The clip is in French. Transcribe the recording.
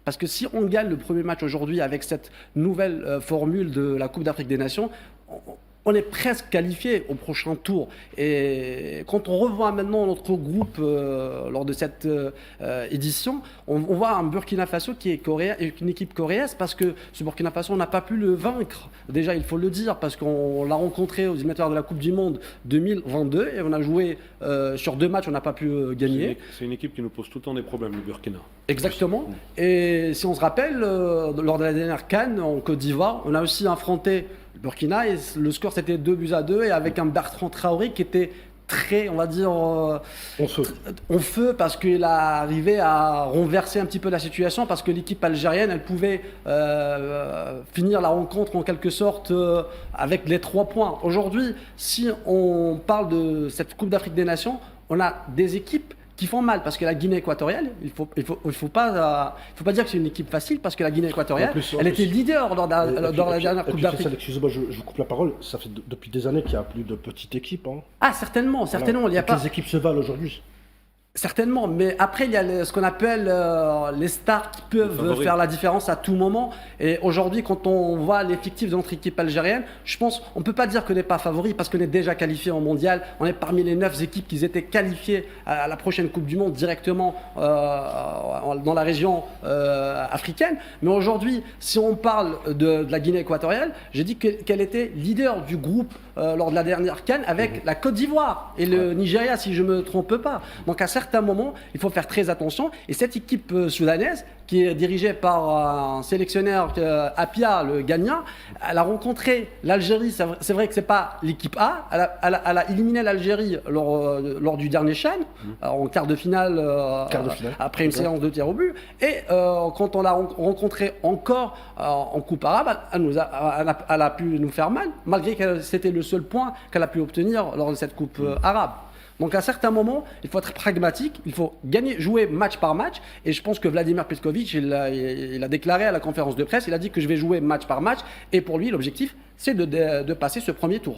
Parce que si on gagne le premier match aujourd'hui avec cette nouvelle formule de la Coupe d'Afrique des Nations, on est presque qualifié au prochain tour. Et quand on revoit maintenant notre groupe lors de cette édition, on voit un Burkina Faso qui est une équipe coréenne, parce que ce Burkina Faso, on n'a pas pu le vaincre. Déjà, il faut le dire, parce qu'on l'a rencontré aux éliminatoires de la Coupe du Monde 2022 et on a joué sur 2 matchs, on n'a pas pu gagner. C'est une équipe qui nous pose tout le temps des problèmes, le Burkina. Exactement. Et si on se rappelle, lors de la dernière CAN en Côte d'Ivoire, on a aussi affronté le Burkina et le score c'était 2-2 et avec un Bertrand Traoré qui était très, on va dire, en feu parce qu'il a arrivé à renverser un petit peu la situation parce que l'équipe algérienne, elle pouvait finir la rencontre en quelque sorte avec les 3 points. Aujourd'hui, si on parle de cette Coupe d'Afrique des Nations, on a des équipes qui font mal parce que la Guinée équatoriale, il faut pas dire que c'est une équipe facile parce que la Guinée équatoriale, elle était leader dans la dernière Coupe d'Afrique. Excusez-moi, je vous coupe la parole. Ça fait depuis des années qu'il n'y a plus de petites équipes. Hein. Ah certainement. Il y a pas. Les équipes se valent aujourd'hui. Certainement, mais après il y a ce qu'on appelle les stars qui peuvent faire la différence à tout moment. Et aujourd'hui, quand on voit l'effectif de notre équipe algérienne, je pense on peut pas dire qu'on n'est pas favori parce qu'on est déjà qualifié en mondial. On est parmi les 9 équipes qui étaient qualifiées à la prochaine Coupe du Monde directement dans la région africaine. Mais aujourd'hui, si on parle de la Guinée équatoriale, j'ai dit qu'elle était leader du groupe lors de la dernière CAN avec la Côte d'Ivoire et le Nigeria, si je me trompe pas. Donc à certains moments, il faut faire très attention. Et cette équipe soudanaise, qui est dirigée par un sélectionneur Apia, le Ghanéen, elle a rencontré l'Algérie. C'est vrai que c'est pas l'équipe A. Elle a éliminé l'Algérie lors du dernier CHAN, en quart de finale, après une séance de tir au but. Et quand on l'a rencontrée encore en Coupe arabe, elle a pu nous faire mal, malgré que c'était le seul point qu'elle a pu obtenir lors de cette Coupe arabe. Donc à certains moments, il faut être pragmatique, il faut jouer match par match. Et je pense que Vladimir Petkovic, il a déclaré à la conférence de presse, il a dit que je vais jouer match par match. Et pour lui, l'objectif, c'est de passer ce premier tour.